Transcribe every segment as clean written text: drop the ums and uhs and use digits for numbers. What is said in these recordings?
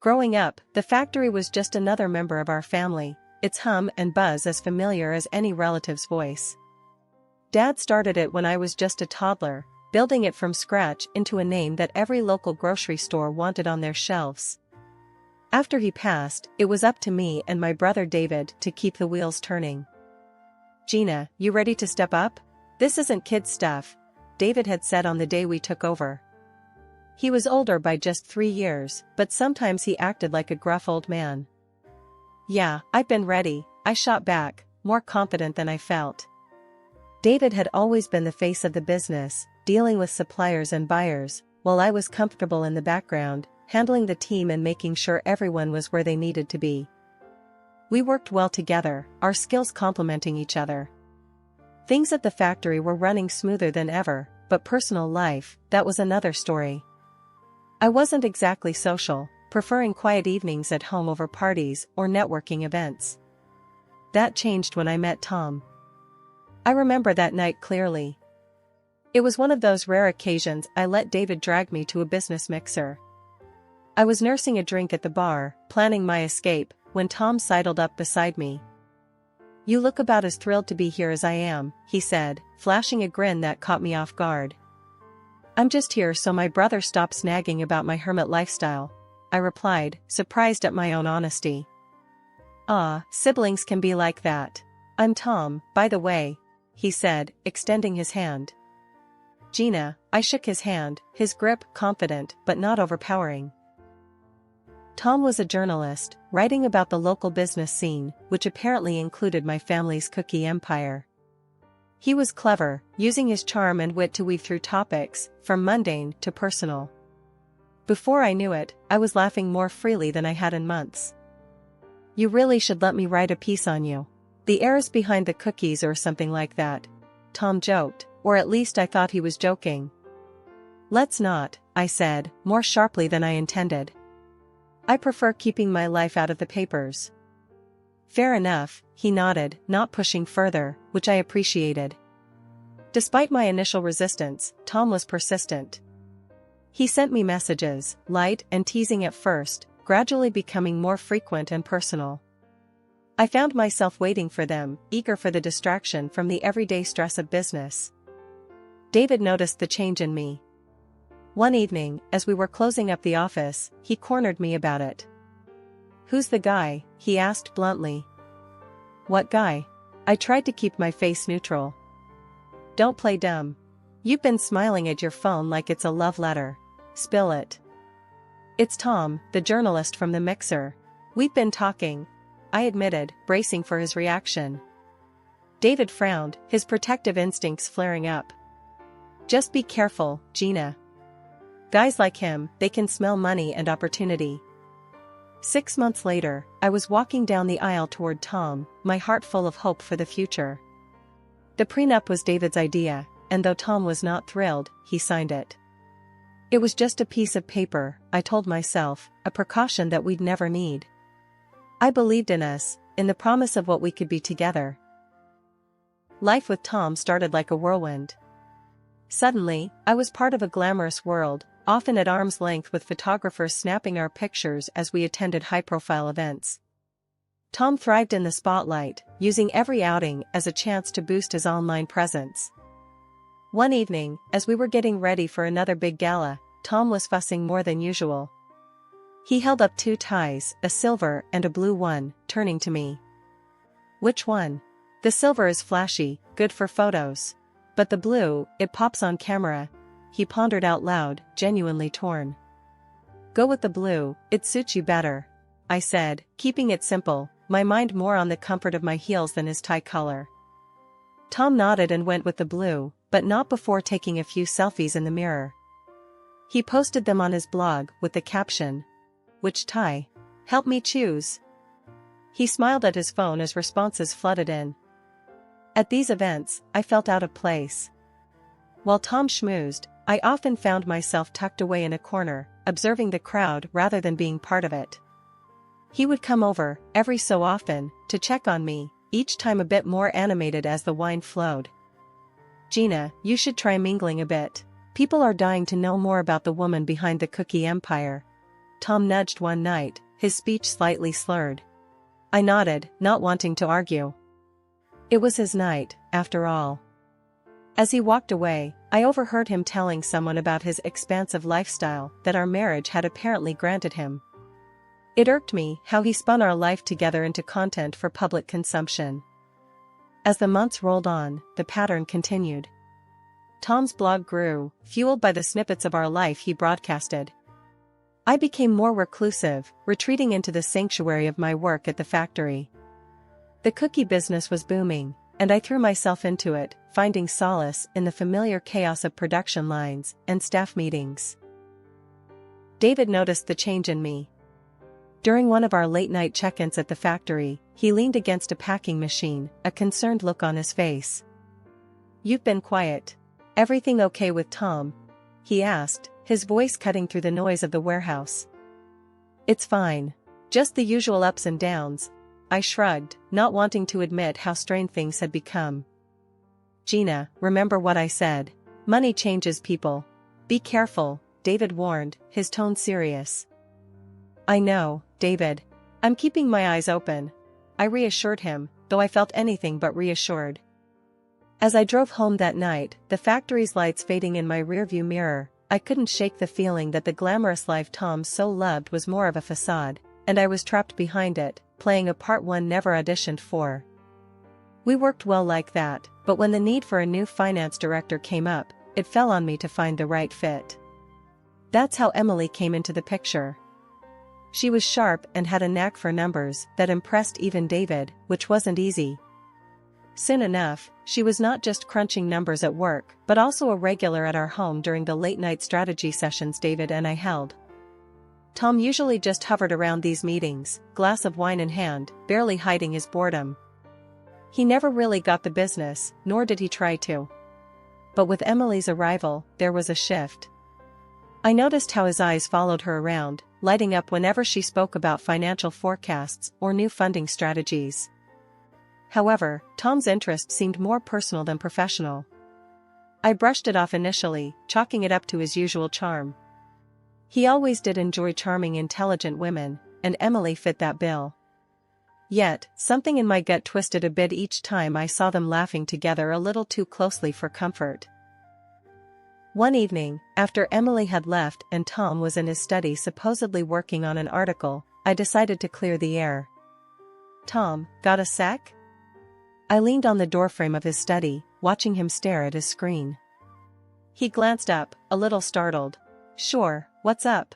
Growing up, the factory was just another member of our family, its hum and buzz as familiar as any relative's voice. Dad started it when I was just a toddler, building it from scratch into a name that every local grocery store wanted on their shelves. After he passed, it was up to me and my brother David to keep the wheels turning. "Gina, you ready to step up? This isn't kid stuff," David had said on the day we took over. He was older by just 3 years, but sometimes he acted like a gruff old man. "Yeah, I've been ready," I shot back, more confident than I felt. David had always been the face of the business, dealing with suppliers and buyers, while I was comfortable in the background, handling the team and making sure everyone was where they needed to be. We worked well together, our skills complementing each other. Things at the factory were running smoother than ever, but personal life, that was another story. I wasn't exactly social, preferring quiet evenings at home over parties or networking events. That changed when I met Tom. I remember that night clearly. It was one of those rare occasions I let David drag me to a business mixer. I was nursing a drink at the bar, planning my escape, when Tom sidled up beside me. "You look about as thrilled to be here as I am," he said, flashing a grin that caught me off guard. "I'm just here so my brother stops nagging about my hermit lifestyle," I replied, surprised at my own honesty. "Ah, siblings can be like that. I'm Tom, by the way," he said, extending his hand. "Gina," I shook his hand, his grip confident but not overpowering. Tom was a journalist, writing about the local business scene, which apparently included my family's cookie empire. He was clever, using his charm and wit to weave through topics, from mundane to personal. Before I knew it, I was laughing more freely than I had in months. "You really should let me write a piece on you. The heirs behind the cookies or something like that," Tom joked, or at least I thought he was joking. "Let's not," I said, more sharply than I intended. "I prefer keeping my life out of the papers." "Fair enough," he nodded, not pushing further, which I appreciated. Despite my initial resistance, Tom was persistent. He sent me messages, light and teasing at first, gradually becoming more frequent and personal. I found myself waiting for them, eager for the distraction from the everyday stress of business. David noticed the change in me. One evening, as we were closing up the office, he cornered me about it. "Who's the guy?" he asked bluntly. "What guy?" I tried to keep my face neutral. "Don't play dumb. You've been smiling at your phone like it's a love letter. Spill it." "It's Tom, the journalist from the mixer. We've been talking," I admitted, bracing for his reaction. David frowned, his protective instincts flaring up. "Just be careful, Gina. Guys like him, they can smell money and opportunity." 6 months later, I was walking down the aisle toward Tom, my heart full of hope for the future. The prenup was David's idea, and though Tom was not thrilled, he signed it. It was just a piece of paper, I told myself, a precaution that we'd never need. I believed in us, in the promise of what we could be together. Life with Tom started like a whirlwind. Suddenly, I was part of a glamorous world, often at arm's length with photographers snapping our pictures as we attended high-profile events. Tom thrived in the spotlight, using every outing as a chance to boost his online presence. One evening, as we were getting ready for another big gala, Tom was fussing more than usual. He held up 2 ties, a silver and a blue one, turning to me. "Which one?" "The silver is flashy, good for photos. But the blue, it pops on camera," he pondered out loud, genuinely torn. "Go with the blue, it suits you better," I said, keeping it simple, my mind more on the comfort of my heels than his tie color. Tom nodded and went with the blue, but not before taking a few selfies in the mirror. He posted them on his blog with the caption, "Which tie? Help me choose." He smiled at his phone as responses flooded in. At these events, I felt out of place. While Tom schmoozed, I often found myself tucked away in a corner, observing the crowd rather than being part of it. He would come over, every so often, to check on me, each time a bit more animated as the wine flowed. "Gina, you should try mingling a bit. People are dying to know more about the woman behind the cookie empire." Tom nudged one night, his speech slightly slurred. I nodded, not wanting to argue. It was his night, after all. As he walked away, I overheard him telling someone about his expansive lifestyle that our marriage had apparently granted him. It irked me how he spun our life together into content for public consumption. As the months rolled on, the pattern continued. Tom's blog grew, fueled by the snippets of our life he broadcasted. I became more reclusive, retreating into the sanctuary of my work at the factory. The cookie business was booming, and I threw myself into it, finding solace in the familiar chaos of production lines and staff meetings. David noticed the change in me. During one of our late-night check-ins at the factory, he leaned against a packing machine, a concerned look on his face. "You've been quiet. Everything okay with Tom?" he asked, his voice cutting through the noise of the warehouse. "It's fine. Just the usual ups and downs," I shrugged, not wanting to admit how strained things had become. "Gina, remember what I said. Money changes people. Be careful," David warned, his tone serious. "I know, David. I'm keeping my eyes open," I reassured him, though I felt anything but reassured. As I drove home that night, the factory's lights fading in my rearview mirror, I couldn't shake the feeling that the glamorous life Tom so loved was more of a facade, and I was trapped behind it, playing a part one never auditioned for. We worked well like that, but when the need for a new finance director came up, it fell on me to find the right fit. That's how Emily came into the picture. She was sharp and had a knack for numbers that impressed even David, which wasn't easy. Soon enough, she was not just crunching numbers at work, but also a regular at our home during the late-night strategy sessions David and I held. Tom usually just hovered around these meetings, glass of wine in hand, barely hiding his boredom. He never really got the business, nor did he try to. But with Emily's arrival, there was a shift. I noticed how his eyes followed her around, lighting up whenever she spoke about financial forecasts or new funding strategies. However, Tom's interest seemed more personal than professional. I brushed it off initially, chalking it up to his usual charm. He always did enjoy charming, intelligent women, and Emily fit that bill. Yet, something in my gut twisted a bit each time I saw them laughing together a little too closely for comfort. One evening, after Emily had left and Tom was in his study supposedly working on an article, I decided to clear the air. "Tom, got a sec?" I leaned on the doorframe of his study, watching him stare at his screen. He glanced up, a little startled. "Sure, what's up?"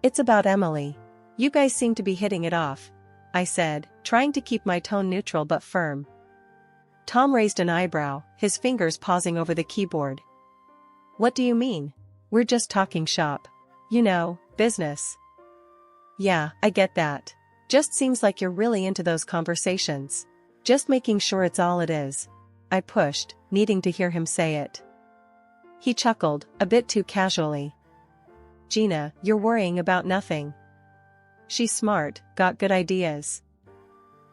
"It's about Emily. You guys seem to be hitting it off," I said, trying to keep my tone neutral but firm. Tom raised an eyebrow, his fingers pausing over the keyboard. "What do you mean? We're just talking shop. You know, business." "Yeah, I get that. Just seems like you're really into those conversations. Just making sure it's all it is," I pushed, needing to hear him say it. He chuckled, a bit too casually. "Gina, you're worrying about nothing. She's smart, got good ideas.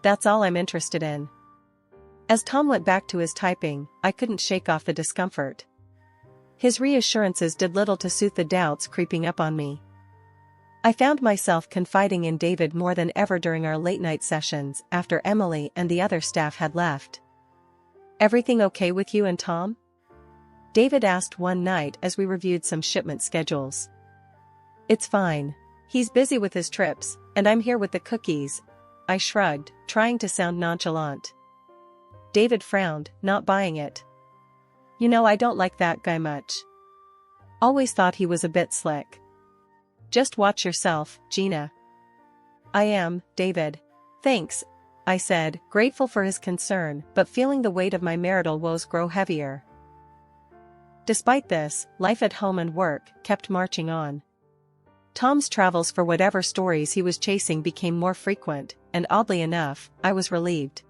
That's all I'm interested in." As Tom went back to his typing, I couldn't shake off the discomfort. His reassurances did little to soothe the doubts creeping up on me. I found myself confiding in David more than ever during our late-night sessions after Emily and the other staff had left. "Everything okay with you and Tom?" David asked one night as we reviewed some shipment schedules. "It's fine. He's busy with his trips, and I'm here with the cookies," I shrugged, trying to sound nonchalant. David frowned, not buying it. "You know, I don't like that guy much. Always thought he was a bit slick." "Just watch yourself, Gina." "I am, David. Thanks," I said, grateful for his concern but feeling the weight of my marital woes grow heavier. Despite this, life at home and work kept marching on. Tom's travels for whatever stories he was chasing became more frequent, and oddly enough, I was relieved.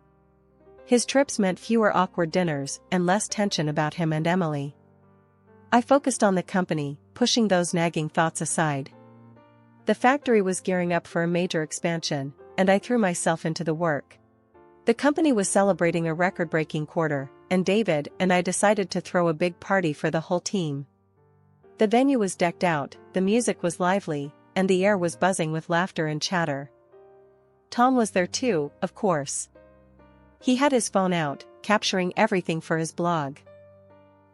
His trips meant fewer awkward dinners and less tension about him and Emily. I focused on the company, pushing those nagging thoughts aside. The factory was gearing up for a major expansion, and I threw myself into the work. The company was celebrating a record-breaking quarter, and David and I decided to throw a big party for the whole team. The venue was decked out, the music was lively, and the air was buzzing with laughter and chatter. Tom was there too, of course. He had his phone out, capturing everything for his blog.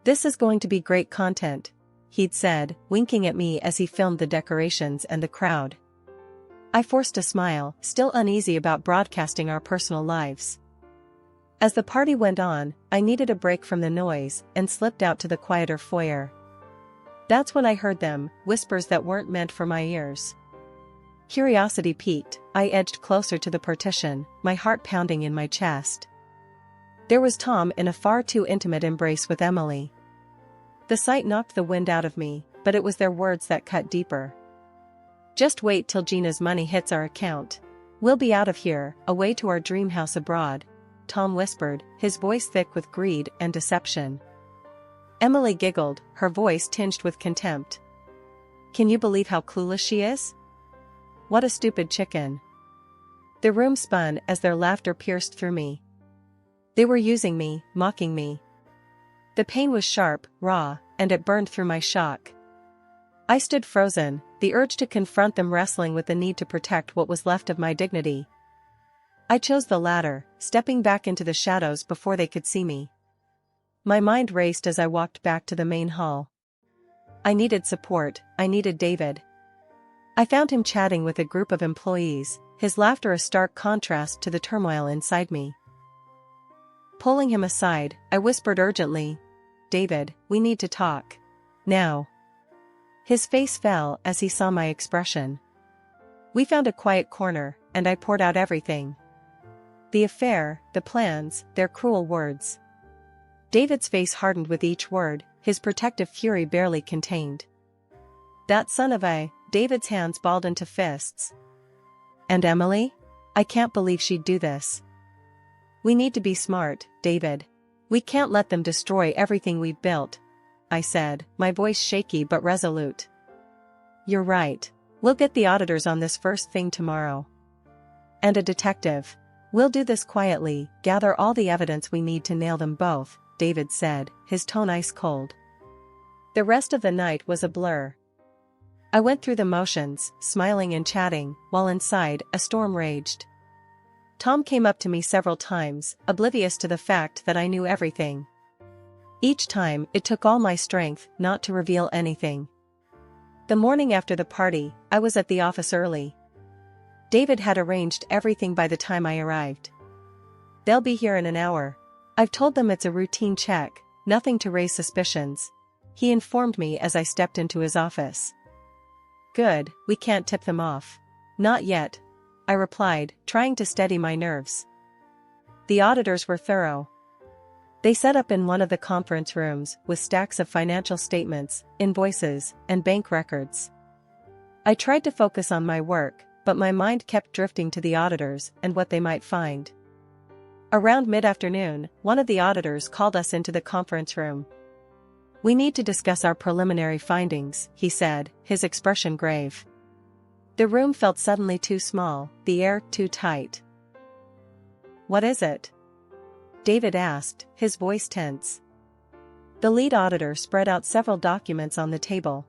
"This is going to be great content," he'd said, winking at me as he filmed the decorations and the crowd. I forced a smile, still uneasy about broadcasting our personal lives. As the party went on, I needed a break from the noise and slipped out to the quieter foyer. That's when I heard them, whispers that weren't meant for my ears. Curiosity piqued, I edged closer to the partition, my heart pounding in my chest. There was Tom in a far too intimate embrace with Emily. The sight knocked the wind out of me, but it was their words that cut deeper. "Just wait till Gina'S money hits our account. We'll be out of here, away to our dream house abroad," Tom whispered, his voice thick with greed and deception. Emily giggled, her voice tinged with contempt. "Can you believe how clueless she is? What a stupid chicken." The room spun as their laughter pierced through me. They were using me, mocking me. The pain was sharp, raw, and it burned through my shock. I stood frozen, the urge to confront them wrestling with the need to protect what was left of my dignity. I chose the latter, stepping back into the shadows before they could see me. My mind raced as I walked back to the main hall. I needed support, I needed David. I found him chatting with a group of employees, his laughter a stark contrast to the turmoil inside me. Pulling him aside, I whispered urgently, "David, we need to talk. Now." His face fell as he saw my expression. We found a quiet corner, and I poured out everything. The affair, the plans, their cruel words. David's face hardened with each word, his protective fury barely contained. "That son of a..." David's hands balled into fists. "And Emily? I can't believe she'd do this. We need to be smart, David. We can't let them destroy everything we've built," I said, my voice shaky but resolute. "You're right. We'll get the auditors on this first thing tomorrow. And a detective. We'll do this quietly, gather all the evidence we need to nail them both," David said, his tone ice cold. The rest of the night was a blur. I went through the motions, smiling and chatting, while inside, a storm raged. Tom came up to me several times, oblivious to the fact that I knew everything. Each time, it took all my strength not to reveal anything. The morning after the party, I was at the office early. David had arranged everything by the time I arrived. "They'll be here in an hour. I've told them it's a routine check, nothing to raise suspicions," he informed me as I stepped into his office. "Good, we can't tip them off." "Not yet," I replied, trying to steady my nerves. The auditors were thorough. They set up in one of the conference rooms with stacks of financial statements, invoices, and bank records. I tried to focus on my work, but my mind kept drifting to the auditors and what they might find. Around mid-afternoon, one of the auditors called us into the conference room. "We need to discuss our preliminary findings," he said, his expression grave. The room felt suddenly too small, the air too tight. "What is it?" David asked, his voice tense. The lead auditor spread out several documents on the table.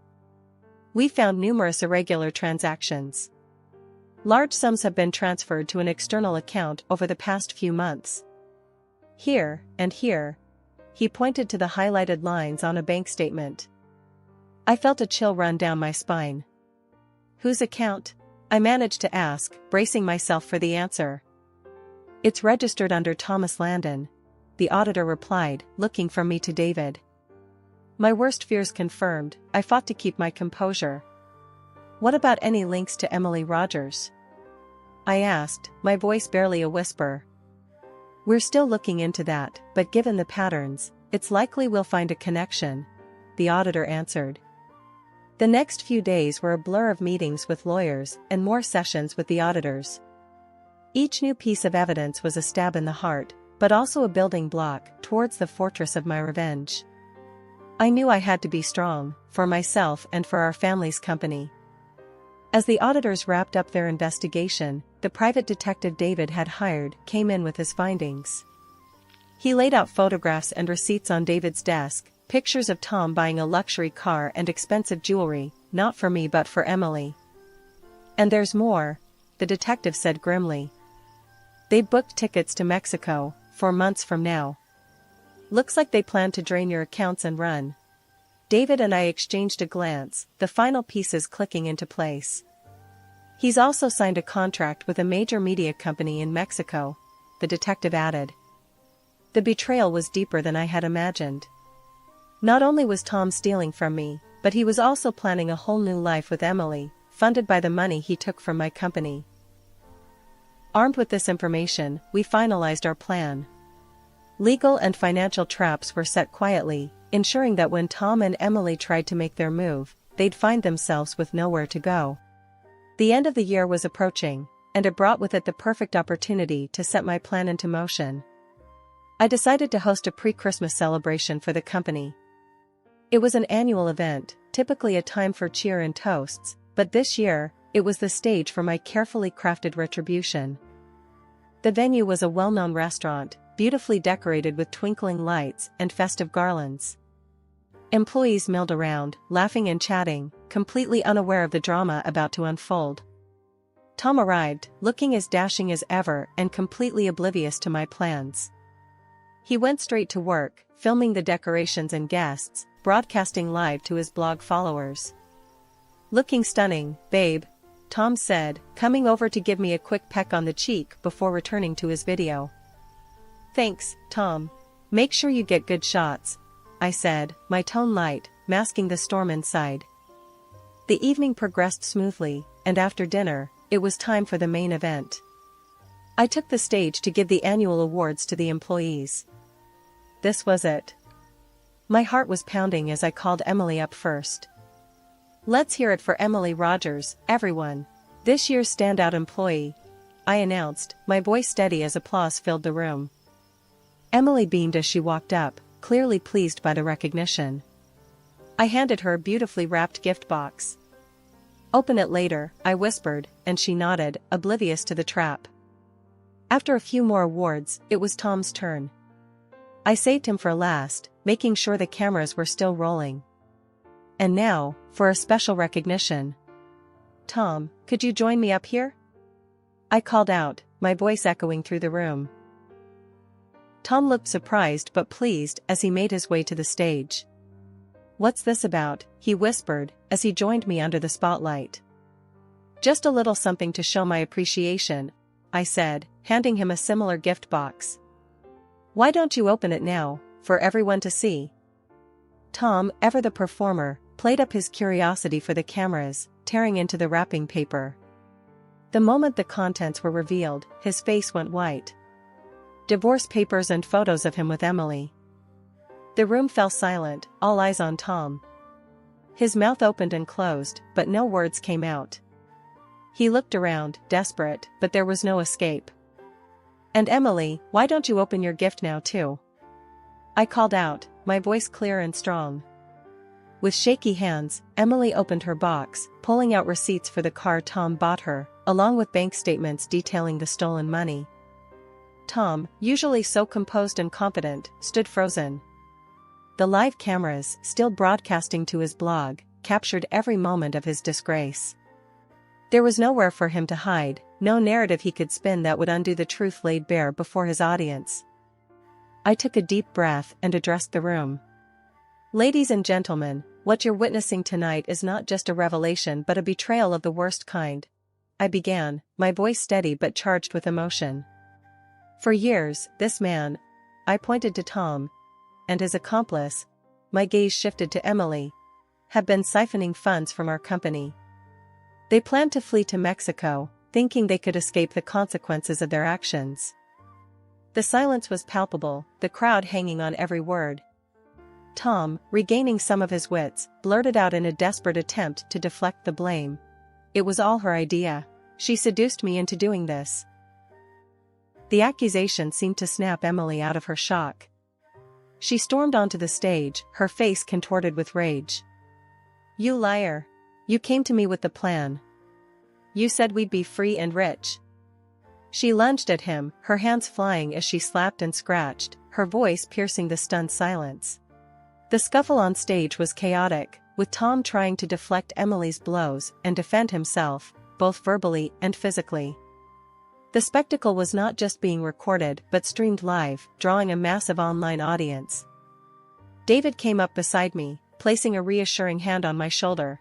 "We found numerous irregular transactions. Large sums have been transferred to an external account over the past few months. Here, and here." He pointed to the highlighted lines on a bank statement. I felt a chill run down my spine. "Whose account?" I managed to ask, bracing myself for the answer. "It's registered under Thomas Landon," the auditor replied, looking from me to David. My worst fears confirmed, I fought to keep my composure. "What about any links to Emily Rogers?" I asked, my voice barely a whisper. "We're still looking into that, but given the patterns, it's likely we'll find a connection," the auditor answered. The next few days were a blur of meetings with lawyers and more sessions with the auditors. Each new piece of evidence was a stab in the heart, but also a building block towards the fortress of my revenge. I knew I had to be strong, for myself and for our family's company. As the auditors wrapped up their investigation, the private detective David had hired came in with his findings. He laid out photographs and receipts on David's desk, pictures of Tom buying a luxury car and expensive jewelry, not for me but for Emily. And there's more, the detective said grimly. They booked tickets to Mexico, 4 months from now. Looks like they plan to drain your accounts and run. David and I exchanged a glance, the final pieces clicking into place. He's also signed a contract with a major media company in Mexico, the detective added. The betrayal was deeper than I had imagined. Not only was Tom stealing from me, but he was also planning a whole new life with Emily, funded by the money he took from my company. Armed with this information, we finalized our plan. Legal and financial traps were set quietly, ensuring that when Tom and Emily tried to make their move, they'd find themselves with nowhere to go. The end of the year was approaching, and it brought with it the perfect opportunity to set my plan into motion. I decided to host a pre-Christmas celebration for the company. It was an annual event, typically a time for cheer and toasts, but this year, it was the stage for my carefully crafted retribution. The venue was a well-known restaurant, beautifully decorated with twinkling lights and festive garlands. Employees milled around, laughing and chatting, completely unaware of the drama about to unfold. Tom arrived, looking as dashing as ever and completely oblivious to my plans. He went straight to work, filming the decorations and guests, broadcasting live to his blog followers. Looking stunning, babe, Tom said, coming over to give me a quick peck on the cheek before returning to his video. Thanks, Tom. Make sure you get good shots, I said, my tone light, masking the storm inside. The evening progressed smoothly, and after dinner, it was time for the main event. I took the stage to give the annual awards to the employees. This was it. My heart was pounding as I called Emily up first. Let's hear it for Emily Rogers, everyone. This year's standout employee, I announced, my voice steady as applause filled the room. Emily beamed as she walked up, clearly pleased by the recognition. I handed her a beautifully wrapped gift box. Open it later, I whispered, and she nodded, oblivious to the trap. After a few more awards, it was Tom's turn. I saved him for last, making sure the cameras were still rolling. And now, for a special recognition. Tom, could you join me up here? I called out, my voice echoing through the room. Tom looked surprised but pleased as he made his way to the stage. What's this about? He whispered, as he joined me under the spotlight. Just a little something to show my appreciation, I said, handing him a similar gift box. Why don't you open it now, for everyone to see? Tom, ever the performer, played up his curiosity for the cameras, tearing into the wrapping paper. The moment the contents were revealed, his face went white. Divorce papers and photos of him with Emily. The room fell silent, all eyes on Tom. His mouth opened and closed, but no words came out. He looked around, desperate, but there was no escape. And Emily, why don't you open your gift now too? I called out, my voice clear and strong. With shaky hands, Emily opened her box, pulling out receipts for the car Tom bought her, along with bank statements detailing the stolen money. Tom, usually so composed and confident, stood frozen. The live cameras, still broadcasting to his blog, captured every moment of his disgrace. There was nowhere for him to hide, no narrative he could spin that would undo the truth laid bare before his audience. I took a deep breath and addressed the room. Ladies and gentlemen, what you're witnessing tonight is not just a revelation but a betrayal of the worst kind. I began, my voice steady but charged with emotion. For years, this man, I pointed to Tom, and his accomplice, my gaze shifted to Emily, have been siphoning funds from our company. They planned to flee to Mexico, thinking they could escape the consequences of their actions. The silence was palpable, the crowd hanging on every word. Tom, regaining some of his wits, blurted out in a desperate attempt to deflect the blame. It was all her idea. She seduced me into doing this. The accusation seemed to snap Emily out of her shock. She stormed onto the stage, her face contorted with rage. You liar! You came to me with the plan. You said we'd be free and rich. She lunged at him, her hands flying as she slapped and scratched, her voice piercing the stunned silence. The scuffle on stage was chaotic, with Tom trying to deflect Emily's blows and defend himself, both verbally and physically. The spectacle was not just being recorded but streamed live, drawing a massive online audience. David came up beside me, placing a reassuring hand on my shoulder.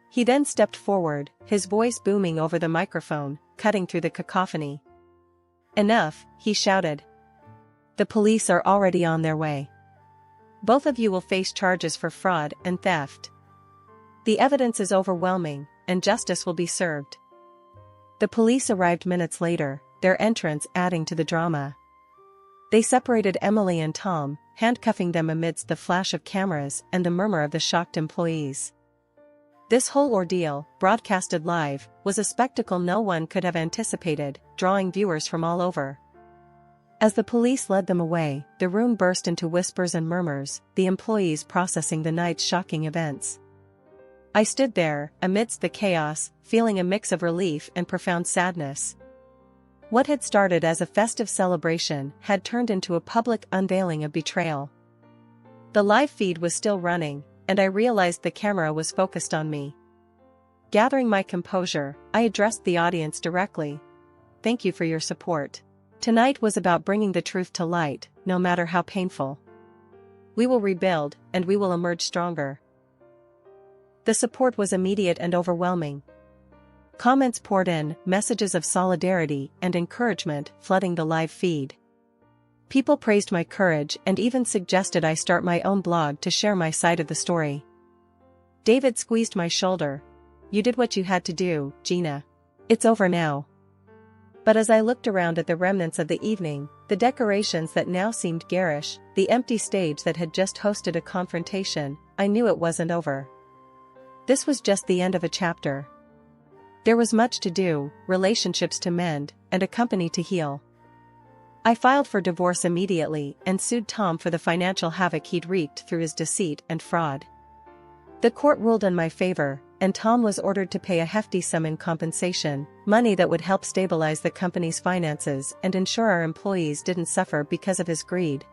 He then stepped forward, his voice booming over the microphone, cutting through the cacophony. "Enough," he shouted. "The police are already on their way. Both of you will face charges for fraud and theft. The evidence is overwhelming, and justice will be served." The police arrived minutes later, their entrance adding to the drama. They separated Emily and Tom, handcuffing them amidst the flash of cameras and the murmur of the shocked employees. This whole ordeal, broadcasted live, was a spectacle no one could have anticipated, drawing viewers from all over. As the police led them away, the room burst into whispers and murmurs, the employees processing the night's shocking events. I stood there, amidst the chaos, feeling a mix of relief and profound sadness. What had started as a festive celebration had turned into a public unveiling of betrayal. The live feed was still running, and I realized the camera was focused on me. Gathering my composure, I addressed the audience directly. "Thank you for your support. Tonight was about bringing the truth to light, no matter how painful. We will rebuild, and we will emerge stronger." The support was immediate and overwhelming. Comments poured in, messages of solidarity and encouragement flooding the live feed. People praised my courage and even suggested I start my own blog to share my side of the story. David squeezed my shoulder. "You did what you had to do, Gina. It's over now." But as I looked around at the remnants of the evening, the decorations that now seemed garish, the empty stage that had just hosted a confrontation, I knew it wasn't over. This was just the end of a chapter. There was much to do, relationships to mend, and a company to heal. I filed for divorce immediately and sued Tom for the financial havoc he'd wreaked through his deceit and fraud. The court ruled in my favor, and Tom was ordered to pay a hefty sum in compensation, money that would help stabilize the company's finances and ensure our employees didn't suffer because of his greed.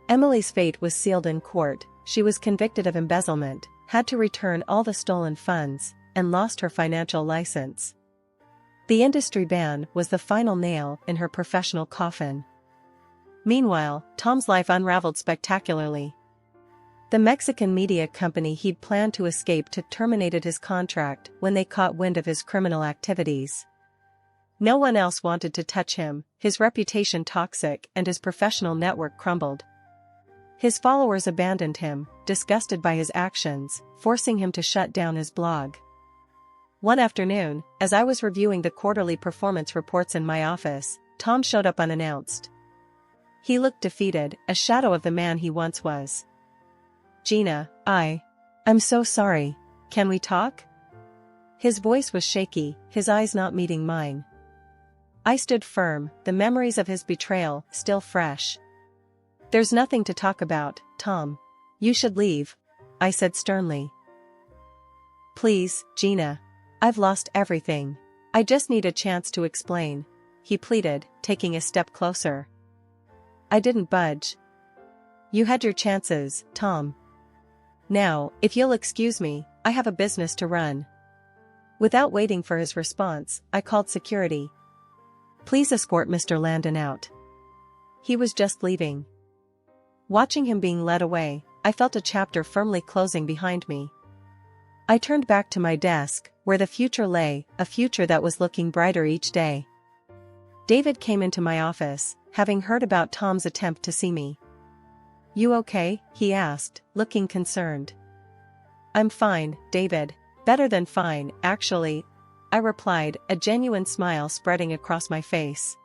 Emily's fate was sealed in court. She was convicted of embezzlement, had to return all the stolen funds, and lost her financial license. The industry ban was the final nail in her professional coffin. Meanwhile, Tom's life unraveled spectacularly. The Mexican media company he'd planned to escape to terminated his contract when they caught wind of his criminal activities. No one else wanted to touch him, his reputation toxic and his professional network crumbled. His followers abandoned him, disgusted by his actions, forcing him to shut down his blog. One afternoon, as I was reviewing the quarterly performance reports in my office, Tom showed up unannounced. He looked defeated, a shadow of the man he once was. "Gina, I'm so sorry. Can we talk?" His voice was shaky, his eyes not meeting mine. I stood firm, the memories of his betrayal still fresh. "There's nothing to talk about, Tom. You should leave," I said sternly. "Please, Gina. I've lost everything. I just need a chance to explain," he pleaded, taking a step closer. I didn't budge. "You had your chances, Tom. Now, if you'll excuse me, I have a business to run." Without waiting for his response, I called security. "Please escort Mr. Landon out." He was just leaving. Watching him being led away, I felt a chapter firmly closing behind me. I turned back to my desk, where the future lay, a future that was looking brighter each day. David came into my office, having heard about Tom's attempt to see me. "You okay?" he asked, looking concerned. "I'm fine, David. Better than fine, actually," I replied, a genuine smile spreading across my face.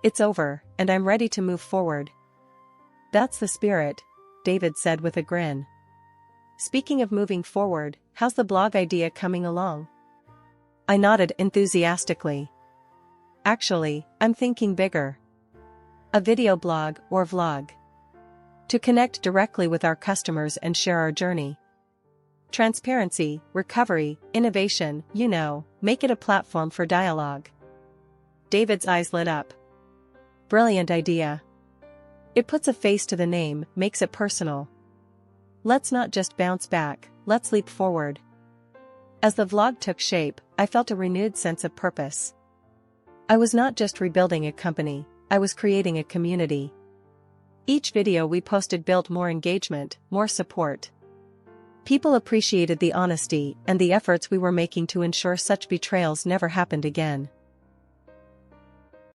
"It's over, and I'm ready to move forward." "That's the spirit," David said with a grin. "Speaking of moving forward, how's the blog idea coming along?" I nodded enthusiastically. "Actually, I'm thinking bigger. A video blog or vlog. To connect directly with our customers and share our journey. Transparency, recovery, innovation, make it a platform for dialogue." David's eyes lit up. "Brilliant idea. It puts a face to the name, makes it personal. Let's not just bounce back, let's leap forward." As the vlog took shape, I felt a renewed sense of purpose. I was not just rebuilding a company, I was creating a community. Each video we posted built more engagement, more support. People appreciated the honesty and the efforts we were making to ensure such betrayals never happened again.